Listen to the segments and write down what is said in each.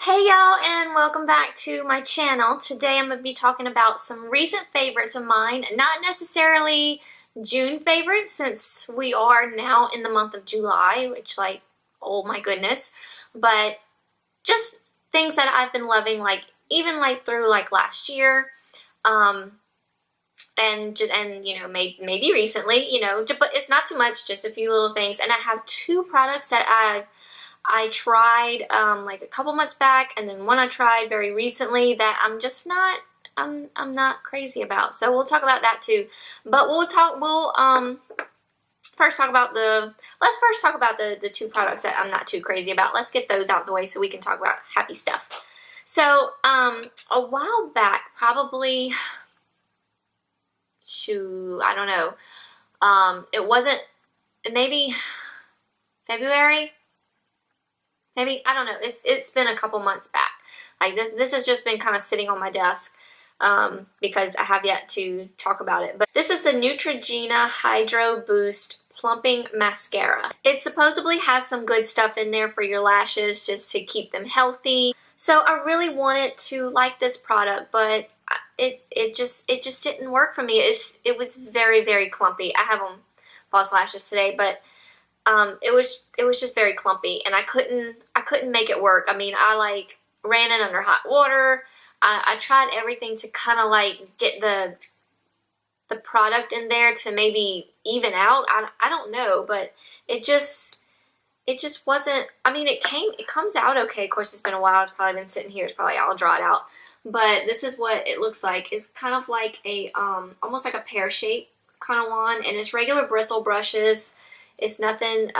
Hey y'all, and welcome back to my channel. Today I'm going to be talking about some recent favorites of mine, not necessarily June favorites since we are now in the month of July, which oh my goodness, but just things that I've been loving even through last year, and you know, maybe recently, you know, but it's not too much, just a few little things. And I have two products that I tried like a couple months back, and then one I tried very recently that I'm just not I'm not crazy about. So we'll talk about that too. But we'll first talk about the two products that I'm not too crazy about. Let's get those out of the way so we can talk about happy stuff. So a while back, probably I don't know. It wasn't, maybe February. Maybe, I don't know, it's been a couple months back. Like this has just been kind of sitting on my desk because I have yet to talk about it. But this is the Neutrogena Hydro Boost Plumping Mascara. It supposedly has some good stuff in there for your lashes just to keep them healthy. So I really wanted to like this product, but it just didn't work for me. It was very, very clumpy. I have on false lashes today, but it was just very clumpy, and I couldn't make it work. I mean, I ran it under hot water. I tried everything to kind of get the product in there to maybe even out. I don't know, but it just wasn't. I mean, it comes out okay. Of course, it's been a while. It's probably been sitting here. It's probably all dried out. But this is what it looks like. It's kind of like a almost like a pear shape kind of wand, and it's regular bristle brushes. It's nothing,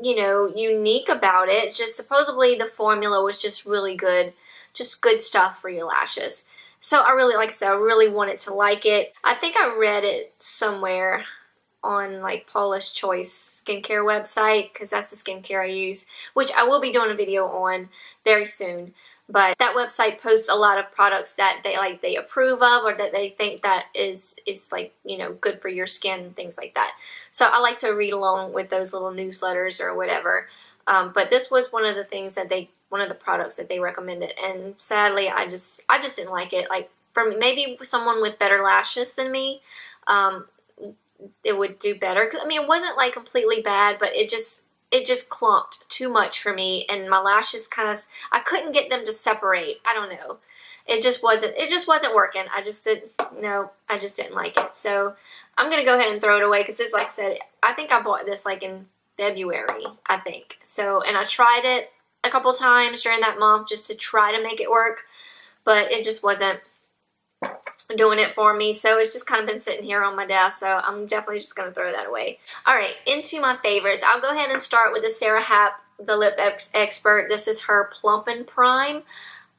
you know, unique about it. It's just supposedly the formula was just really good, just good stuff for your lashes. So I really, like I said, I really wanted to like it. I think I read it somewhere on Paula's Choice skincare website, because that's the skincare I use, which I will be doing a video on very soon. But that website posts a lot of products that they approve of, or that they think that is you know, good for your skin and things like that. So I like to read along with those little newsletters or whatever. But this was one of the things that one of the products that they recommended, and sadly I just didn't like it. Like, for maybe someone with better lashes than me, it would do better. I mean, it wasn't completely bad, but it just clumped too much for me, and my lashes I couldn't get them to separate. I don't know. It just wasn't working. I just didn't like it. So I'm going to go ahead and throw it away, because it's, like I said, I think I bought this in February, I think. So, and I tried it a couple times during that month just to try to make it work, but it just wasn't doing it for me. So it's just kind of been sitting here on my desk, so I'm definitely just going to throw that away. Alright, into my favorites. I'll go ahead and start with the Sarah Happ, the Lip Expert. This is her Plump and Prime.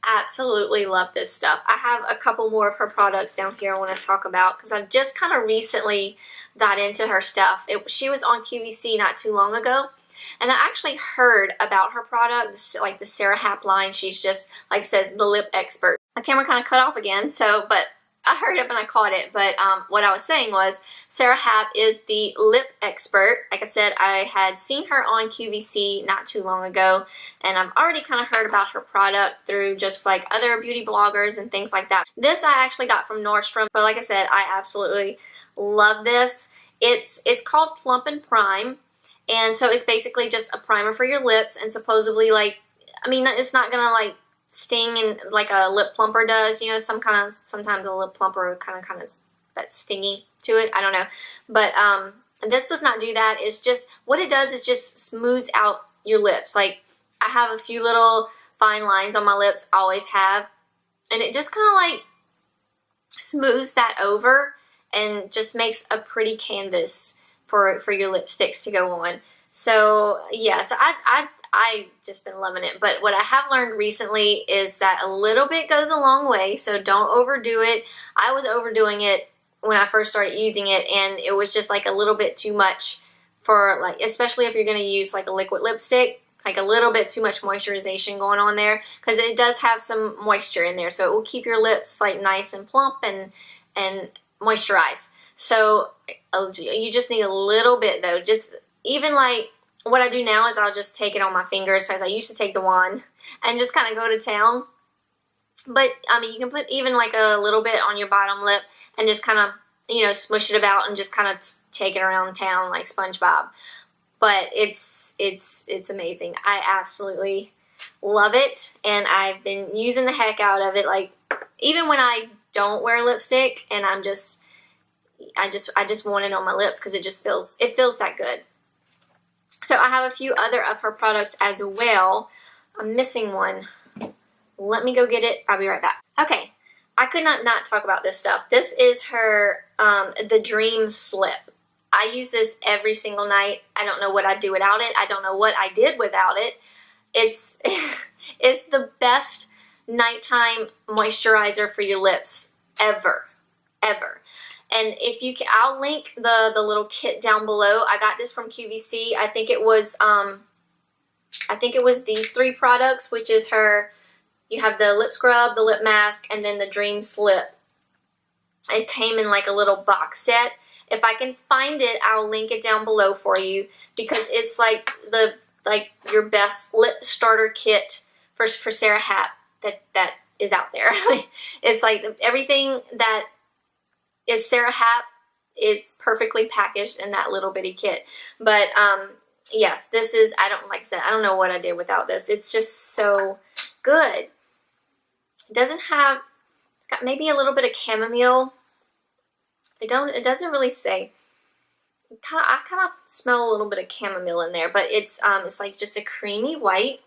Absolutely love this stuff. I have a couple more of her products down here I want to talk about, because I just kind of recently got into her stuff. She was on QVC not too long ago, and I actually heard about her product, like the Sarah Happ line. She's just, like it says, the Lip Expert. My camera kind of cut off again, so, but I heard it and I caught it. But what I was saying was, Sarah Happ is the lip expert. Like I said, I had seen her on QVC not too long ago, and I've already kind of heard about her product through just other beauty bloggers and things like that. This I actually got from Nordstrom, but like I said, I absolutely love this. It's called Plump and Prime, and so it's basically just a primer for your lips, and supposedly I mean, it's not gonna sting and like a lip plumper does, you know. Sometimes a lip plumper kind of that's stingy to it, I don't know, but this does not do that. It's just, what it does is just smooths out your lips. I have a few little fine lines on my lips, always have, and it just kind of smooths that over and just makes a pretty canvas for your lipsticks to go on. So yeah, so I just been loving it. But what I have learned recently is that a little bit goes a long way, so don't overdo it. I was overdoing it when I first started using it, and it was just a little bit too much for especially if you're going to use a liquid lipstick, a little bit too much moisturization going on there, because it does have some moisture in there, so it will keep your lips nice and plump and moisturized. So you just need a little bit though, just even what I do now is I'll just take it on my fingers, as I used to take the wand and just kind of go to town. But I mean, you can put even like a little bit on your bottom lip and just kind of, you know, smush it about and just kind of take it around town like SpongeBob. But it's amazing. I absolutely love it, and I've been using the heck out of it. Like, even when I don't wear lipstick and I just want it on my lips because it feels that good. So I have a few other of her products as well. I'm missing one. Let me go get it. I'll be right back. Okay, I could not talk about this stuff. This is her the Dream Slip. I use this every single night. I don't know what I'd do without it. I don't know what I did without it. It's it's the best nighttime moisturizer for your lips ever. And if you can, I'll link the little kit down below. I got this from QVC. I think it was these 3 products, which is her. You have the lip scrub, the lip mask, and then the Dream Slip. It came in like a little box set. If I can find it, I'll link it down below for you, because it's like your best lip starter kit for Sarah Happ that is out there. It's like everything that is Sarah Happ is perfectly packaged in that little bitty kit. But yes, this is, like I said, I don't know what I did without this. It's just so good. It doesn't have, got maybe a little bit of chamomile. It doesn't really say. I kind of smell a little bit of chamomile in there, but it's like just a creamy white,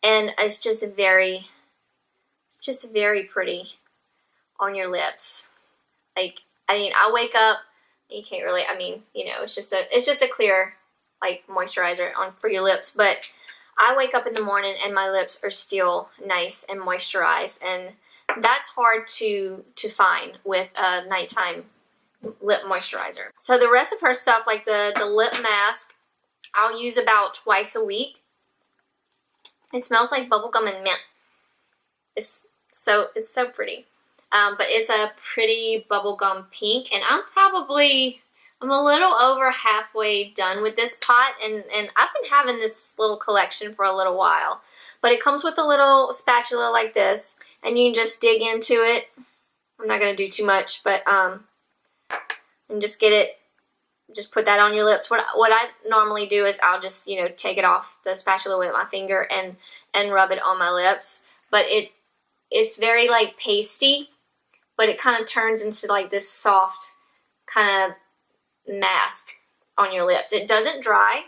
and it's just very pretty on your lips. Like, I mean, I wake up, you can't really, I mean, you know, it's just a clear like moisturizer on for your lips, but I wake up in the morning and my lips are still nice and moisturized, and that's hard to find with a nighttime lip moisturizer. So the rest of her stuff, like the lip mask, I'll use about twice a week. It smells like bubblegum and mint. It's so pretty. But it's a pretty bubblegum pink, and I'm a little over halfway done with this pot, and I've been having this little collection for a little while. But it comes with a little spatula like this, and you can just dig into it. I'm not going to do too much, but and just get it, just put that on your lips. What I normally do is I'll just, you know, take it off the spatula with my finger and rub it on my lips. But it's very like pasty, but it kind of turns into like this soft kind of mask on your lips. It doesn't dry.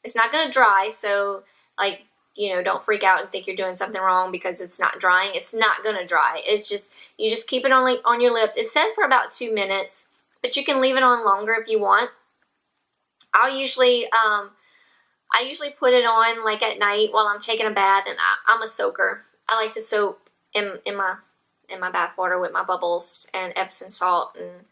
It's not going to dry, so like, you know, don't freak out and think you're doing something wrong because it's not drying. It's not going to dry. It's just, you just keep it on your lips. It says for about 2 minutes, but you can leave it on longer if you want. I usually put it on like at night while I'm taking a bath, and I'm a soaker. I like to soak in my bath water with my bubbles and Epsom salt and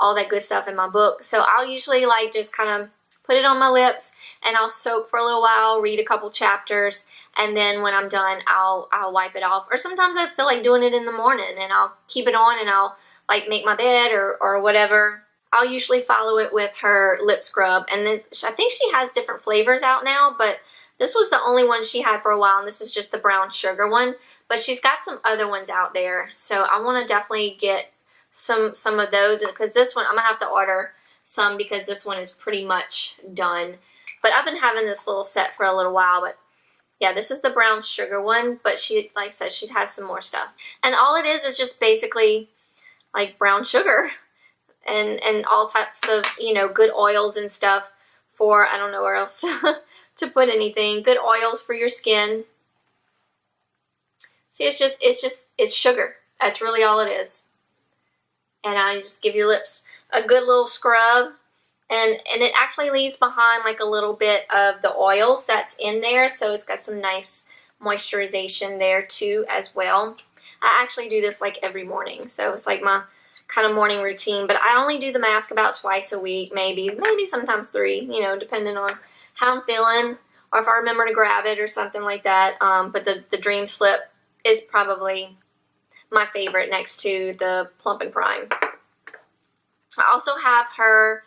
all that good stuff in my book. So I'll usually like just kind of put it on my lips, and I'll soak for a little while, read a couple chapters, and then when I'm done, I'll wipe it off. Or sometimes I feel like doing it in the morning, and I'll keep it on, and I'll like make my bed or whatever. I'll usually follow it with her lip scrub, and then I think she has different flavors out now, but this was the only one she had for a while, and this is just the brown sugar one. But she's got some other ones out there, so I want to definitely get some of those, because this one I'm gonna have to order some because this one is pretty much done. But I've been having this little set for a little while. But yeah, this is the brown sugar one, but she, like I said, she has some more stuff, and all it is just basically like brown sugar and all types of, you know, good oils and stuff for, I don't know where else to put anything. Good oils for your skin. See, it's sugar. That's really all it is. And I just give your lips a good little scrub, and it actually leaves behind like a little bit of the oils that's in there, so it's got some nice moisturization there too as well. I actually do this like every morning, so it's like my kind of morning routine, but I only do the mask about twice a week, maybe sometimes 3, you know, depending on how I'm feeling or if I remember to grab it or something like that. But the Dream Slip is probably my favorite next to the Plump and Prime. I also have her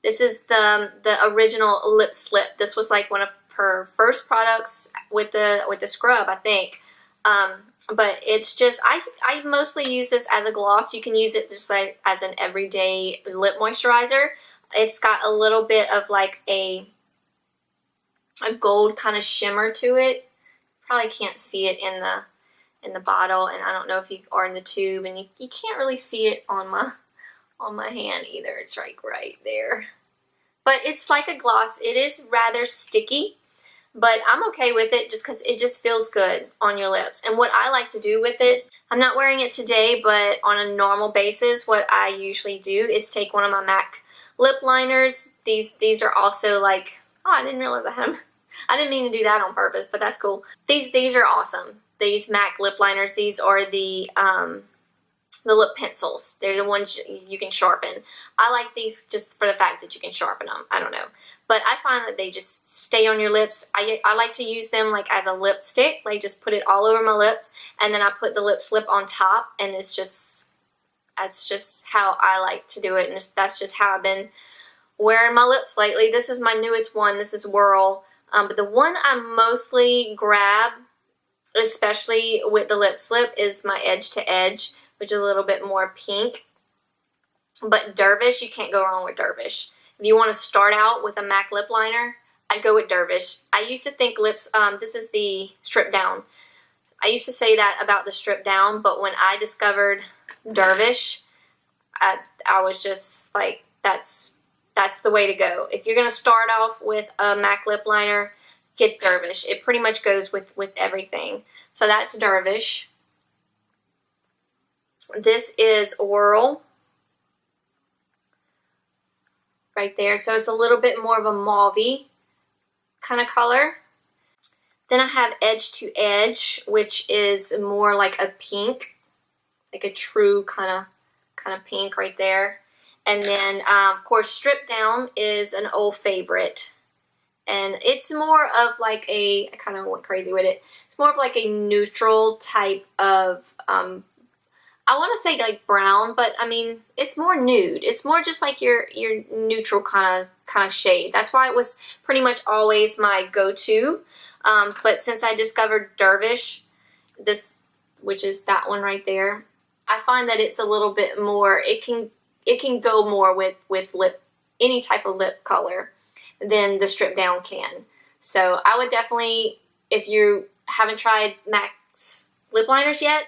This is the original lip slip. This was like one of her first products with the scrub, I think. But it's just, I mostly use this as a gloss. You can use it just like as an everyday lip moisturizer. It's got a little bit of like a gold kind of shimmer to it. Probably can't see it in the bottle, and I don't know if you are in the tube, and you can't really see it on my hand either. It's right there. But it's like a gloss. It is rather sticky, but I'm okay with it just because it just feels good on your lips. And what I like to do with it, I'm not wearing it today, but on a normal basis, what I usually do is take one of my MAC lip liners. These are also like, oh, I didn't realize I had them. I didn't mean to do that on purpose, but that's cool. These are awesome. These MAC lip liners, these are the lip pencils. They're the ones you can sharpen. I like these just for the fact that you can sharpen them. I don't know. But I find that they just stay on your lips. I like to use them like as a lipstick. Like just put it all over my lips, and then I put the lip slip on top, and that's just how I like to do it, and that's just how I've been wearing my lips lately. This is my newest one. This is Whirl. But the one I mostly grab, especially with the lip slip, is my Edge to Edge, which is a little bit more pink. But Dervish, you can't go wrong with Dervish. If you want to start out with a MAC lip liner, I'd go with Dervish. I used to think this is the Strip Down. I used to say that about the Strip Down, but when I discovered Dervish, I was just like, that's the way to go. If you're going to start off with a MAC lip liner, get Dervish. It pretty much goes with everything. So that's Dervish. This is Whirl. Right there. So it's a little bit more of a mauve-y kind of color. Then I have Edge to Edge, which is more like a pink, like a true kind of pink right there. And then, of course, Strip Down is an old favorite. And it's more of like I kind of went crazy with it. It's more of like a neutral type of, I want to say like brown, but I mean, it's more nude. It's more just like your neutral kind of shade. That's why it was pretty much always my go-to. But since I discovered Dervish, which is that one right there, I find that it's a little bit more, it can go more with any type of lip color than the Strip Down can. So I would definitely, if you haven't tried MAC's lip liners yet,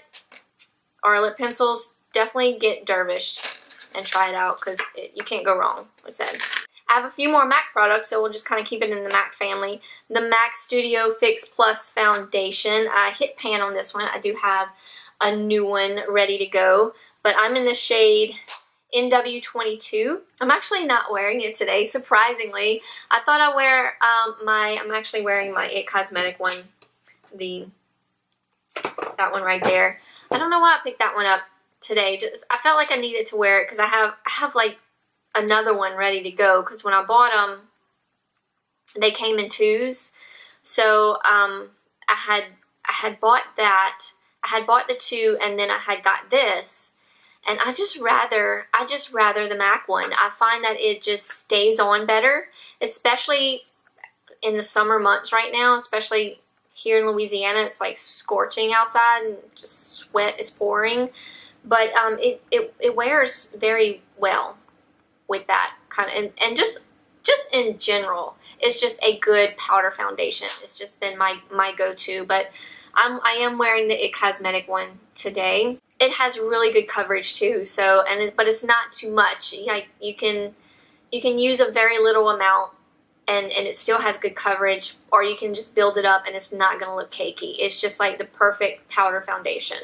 or lip pencils, definitely get Dervish and try it out, because you can't go wrong, like I said. I have a few more MAC products, so we'll just kind of keep it in the MAC family. The MAC Studio Fix Plus Foundation. I hit pan on this one. I do have a new one ready to go, but I'm in the shade NW22. I'm actually not wearing it today, surprisingly. I thought I'd wear I'm actually wearing my It Cosmetic one, that one right there. I don't know why I picked that one up today. I felt like I needed to wear it because I have like another one ready to go, because when I bought them, they came in twos. So I had bought that. I had bought the two, and then I had got this. And I just rather the MAC one. I find that it just stays on better, especially in the summer months right now, especially here in Louisiana. It's like scorching outside and just sweat is pouring. But it wears very well with that kind of, and just in general, it's just a good powder foundation. It's just been my go-to. But I am wearing the It Cosmetic one today. It has really good coverage too, so but it's not too much. Like you can use a very little amount and it still has good coverage, or you can just build it up and it's not going to look cakey. It's just like the perfect powder foundation.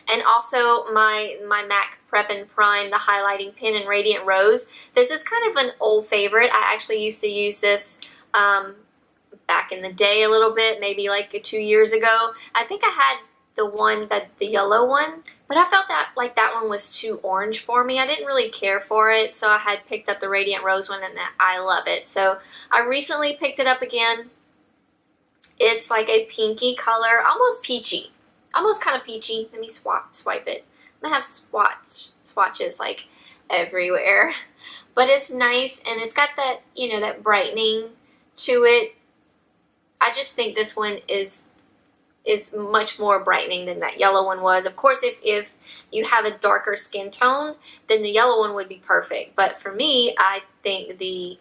And also my MAC Prep and Prime, the highlighting pen in Radiant Rose. This is kind of an old favorite. I actually used to use this back in the day a little bit, maybe like 2 years ago. I think I had the yellow one, but I felt that like that one was too orange for me. I didn't really care for it, so I had picked up the Radiant Rose one, and I love it. So I recently picked it up again. It's like a pinky color, almost peachy, almost kind of peachy. Let me swipe it. I'm gonna have swatches like, everywhere. But it's nice, and it's got that, you know, that brightening to it. I just think this one is much more brightening than that yellow one was. Of course, if you have a darker skin tone, then the yellow one would be perfect. But for me, I think the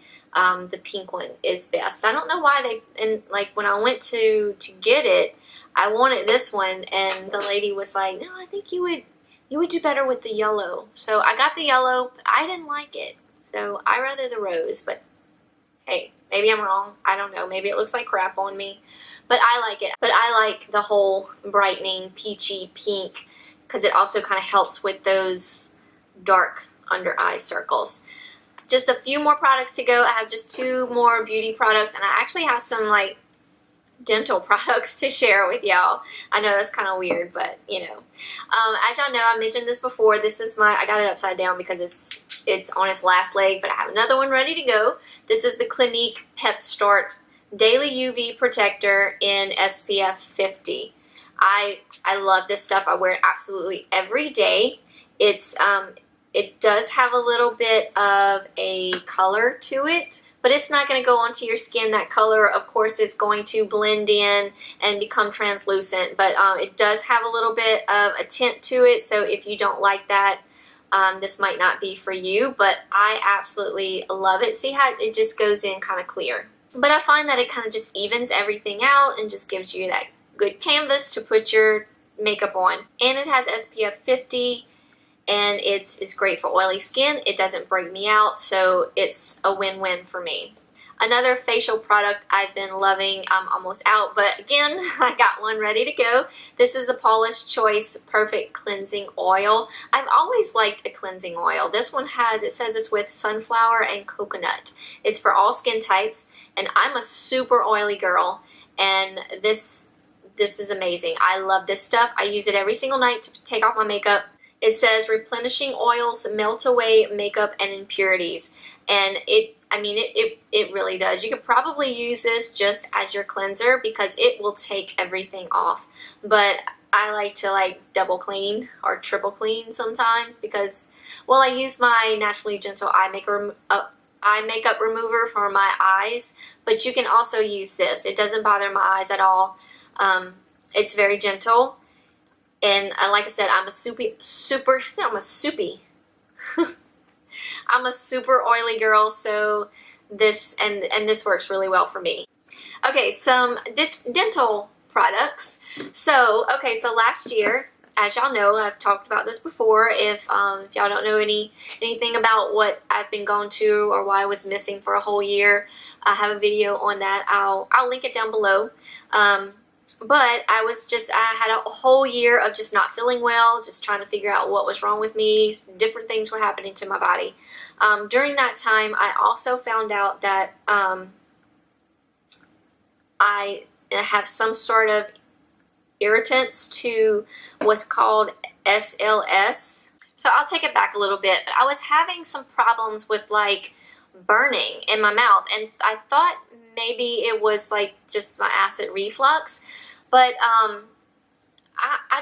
pink one is best. I don't know why they, and like when I went to get it, I wanted this one, and the lady was like, no, I think you would do better with the yellow. So I got the yellow, but I didn't like it. So I rather the rose, but hey, maybe I'm wrong. I don't know. Maybe it looks like crap on me, but I like it. But I like the whole brightening peachy pink because it also kind of helps with those dark under eye circles. Just a few more products to go. I have just 2 more beauty products, and I actually have some like dental products to share with y'all. I know that's kind of weird, but you know. As y'all know, I mentioned this before. This is I got it upside down because it's on its last leg, but I have another one ready to go. This is the Clinique Pep Start Daily UV Protector in SPF 50. I love this stuff. I wear it absolutely every day. It does have a little bit of a color to it, but it's not going to go onto your skin. That color, of course, is going to blend in and become translucent, but it does have a little bit of a tint to it, so if you don't like that, this might not be for you, but I absolutely love it. See how it just goes in kind of clear. But I find that it kind of just evens everything out and just gives you that good canvas to put your makeup on. And it has SPF 50, and it's great for oily skin. It doesn't break me out, so it's a win-win for me. Another facial product I've been loving, I'm almost out, but again, I got one ready to go. This is the Paula's Choice Perfect Cleansing Oil. I've always liked a cleansing oil. This one it says it's with sunflower and coconut. It's for all skin types, and I'm a super oily girl, and this is amazing. I love this stuff. I use it every single night to take off my makeup. It says replenishing oils melt away makeup and impurities, and it really does. You could probably use this just as your cleanser because it will take everything off. But I like to like double clean or triple clean sometimes because, well, I use my Naturally Gentle eye makeup remover for my eyes, but you can also use this. It doesn't bother my eyes at all. It's very gentle. And like I said, I'm a I'm a super oily girl, so this this works really well for me. Okay, some dental products. So last year, as y'all know, I've talked about this before. If y'all don't know anything about what I've been going to or why I was missing for a whole year, I have a video on that. I'll link it down below. But I had a whole year of just not feeling well, just trying to figure out what was wrong with me. Different things were happening to my body. During that time, I also found out that I have some sort of irritants to what's called SLS. So I'll take it back a little bit. But I was having some problems with like burning in my mouth, and I thought maybe it was like just my acid reflux. But I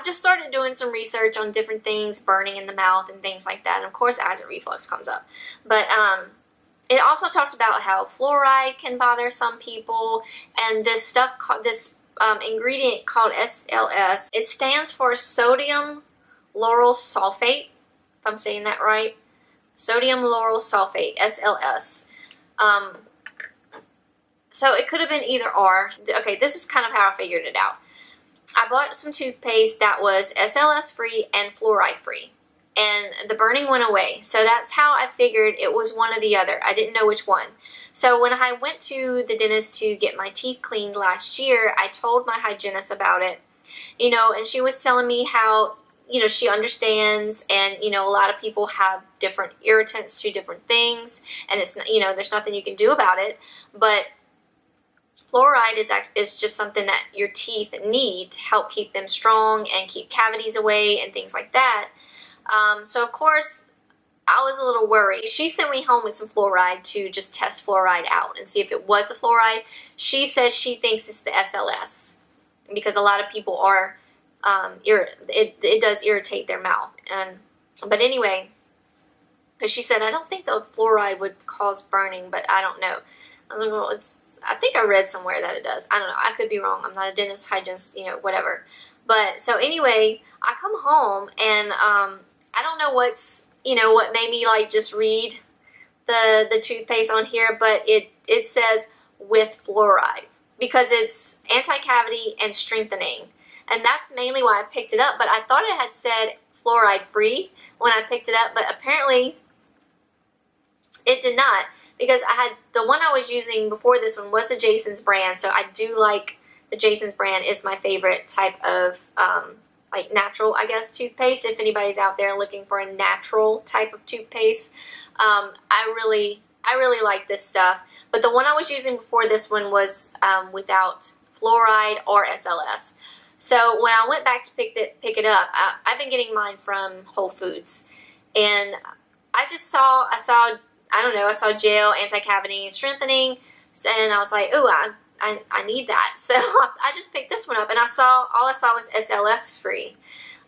just started doing some research on different things, burning in the mouth and things like that. And of course, acid reflux comes up. But it also talked about how fluoride can bother some people, and this ingredient called SLS. It stands for sodium lauryl sulfate, if I'm saying that right. Sodium lauryl sulfate, SLS. So it could have been either or. Okay, this is kind of how I figured it out. I bought some toothpaste that was SLS free and fluoride free, and the burning went away. So that's how I figured it was one or the other. I didn't know which one. So when I went to the dentist to get my teeth cleaned last year, I told my hygienist about it, and she was telling me how, she understands, and, a lot of people have different irritants to different things, and it's, there's nothing you can do about it, but fluoride is just something that your teeth need to help keep them strong and keep cavities away and things like that. So of course, I was a little worried. She sent me home with some fluoride to just test fluoride out and see if it was the fluoride. She says she thinks it's the SLS because a lot of people are, it does irritate their mouth. But anyway, But she said, I don't think the fluoride would cause burning, but I don't know. I don't know, I think I read somewhere that it does. I don't know. I could be wrong. I'm not a dentist, hygienist, whatever. But so anyway, I come home and I don't know what made me like just read the toothpaste on here, but it says with fluoride because it's anti-cavity and strengthening. And that's mainly why I picked it up, but I thought it had said fluoride free when I picked it up, but apparently it did not, because I had the one I was using before this one was the Jason's brand, so I do like the Jason's brand. Is my favorite type of like natural, I guess, toothpaste. If anybody's out there looking for a natural type of toothpaste, I really like this stuff. But the one I was using before this one was without fluoride or SLS. So when I went back to pick it up, I've been getting mine from Whole Foods, and I saw gel, anti-cavity, and strengthening, and I was like, ooh, I need that. So I just picked this one up, and all I saw was SLS free.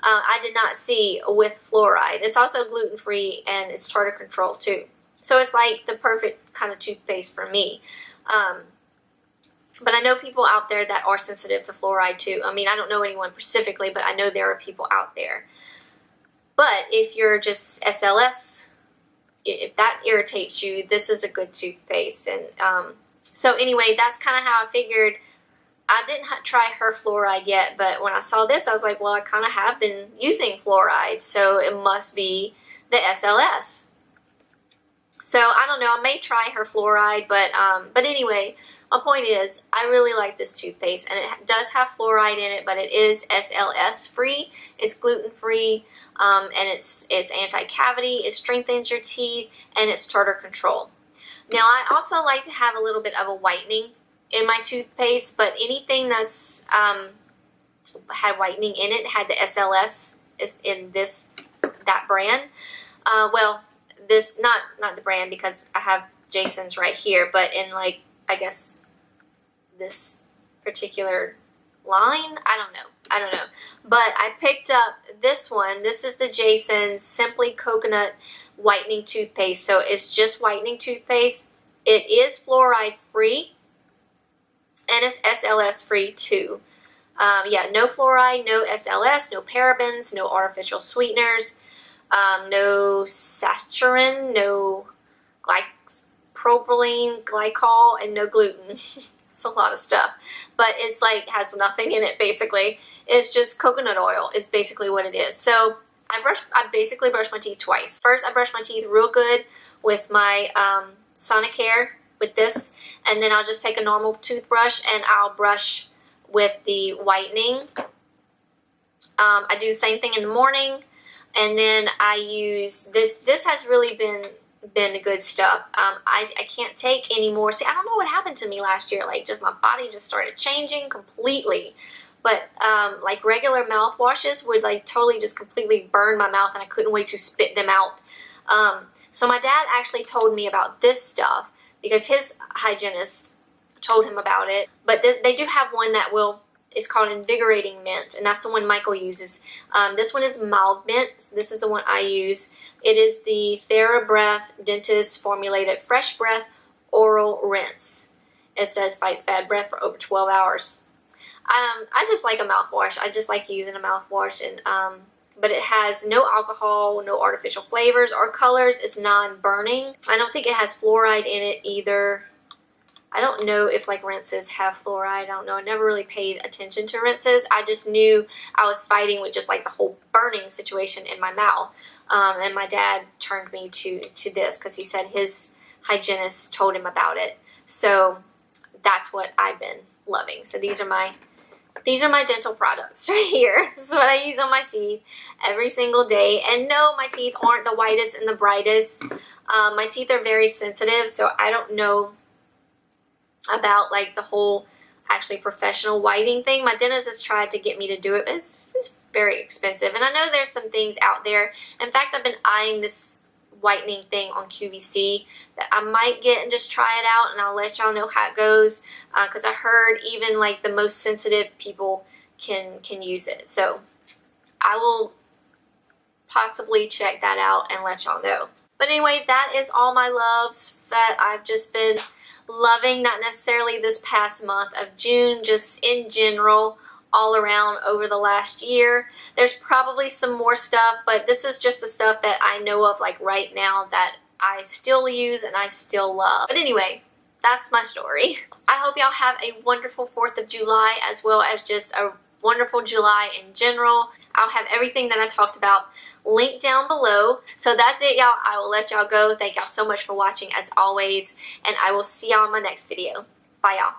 I did not see with fluoride. It's also gluten free, and it's tartar control too. So it's like the perfect kind of toothpaste for me. But I know people out there that are sensitive to fluoride too. I mean, I don't know anyone specifically, but I know there are people out there. But if you're just SLS, if that irritates you, this is a good toothpaste. And so anyway, that's kind of how I figured. I didn't try her fluoride yet, but when I saw this, I was like, well, I kind of have been using fluoride, so it must be the SLS. So I don't know, I may try her fluoride, but anyway, my point is, I really like this toothpaste, and it does have fluoride in it, but it is SLS free, it's gluten free, and it's anti-cavity, it strengthens your teeth, and it's tartar control. Now, I also like to have a little bit of a whitening in my toothpaste, but anything that's had whitening in it had the SLS is in that brand. Well, this not the brand, because I have Jason's right here, but in like, I guess this particular line, I don't know, but I picked up this one. This is the Jason's Simply Coconut Whitening Toothpaste. So it's just whitening toothpaste. It is fluoride free, and it's SLS free too. Yeah, no fluoride, no SLS, no parabens, no artificial sweeteners, no saccharin, no propylene glycol, and no gluten. It's a lot of stuff, but it's like has nothing in it basically. It's just coconut oil is basically what it is. So I basically brush my teeth twice. First, I brush my teeth real good with my Sonicare with this, and then I'll just take a normal toothbrush and I'll brush with the whitening. I do the same thing in the morning, and then I use this. This has really been good stuff. I can't take any more. See, I don't know what happened to me last year. Like, just my body just started changing completely. But like regular mouthwashes would like totally just completely burn my mouth, and I couldn't wait to spit them out. So my dad actually told me about this stuff because his hygienist told him about it. But they do have one that it's called Invigorating Mint, and that's the one Michael uses. This one is Mild Mint. This is the one I use. It is the TheraBreath Dentist Formulated Fresh Breath Oral Rinse. It says fights bad breath for over 12 hours. I just like a mouthwash. I just like using a mouthwash, and but it has no alcohol, no artificial flavors or colors. It's non-burning. I don't think it has fluoride in it either. I don't know if like rinses have fluoride. I don't know. I never really paid attention to rinses. I just knew I was fighting with just like the whole burning situation in my mouth. And my dad turned me to this because he said his hygienist told him about it. So that's what I've been loving. So these are my dental products right here. This is what I use on my teeth every single day. And no, my teeth aren't the whitest and the brightest. My teeth are very sensitive, so I don't know about like the whole actually professional whitening thing. My dentist has tried to get me to do it, but it's very expensive. And I know there's some things out there. In fact, I've been eyeing this whitening thing on QVC that I might get and just try it out, and I'll let y'all know how it goes, because I heard even like the most sensitive people can use it. So I will possibly check that out and let y'all know. But anyway, that is all my loves that I've just been loving, not necessarily this past month of June, just in general, all around over the last year. There's probably some more stuff, but this is just the stuff that I know of like right now that I still use and I still love. But anyway, that's my story. I hope y'all have a wonderful 4th of July as well as just a wonderful July in general. I'll have everything that I talked about linked down below. So that's it, y'all. I will let y'all go. Thank y'all so much for watching as always, and I will see y'all in my next video. Bye, y'all.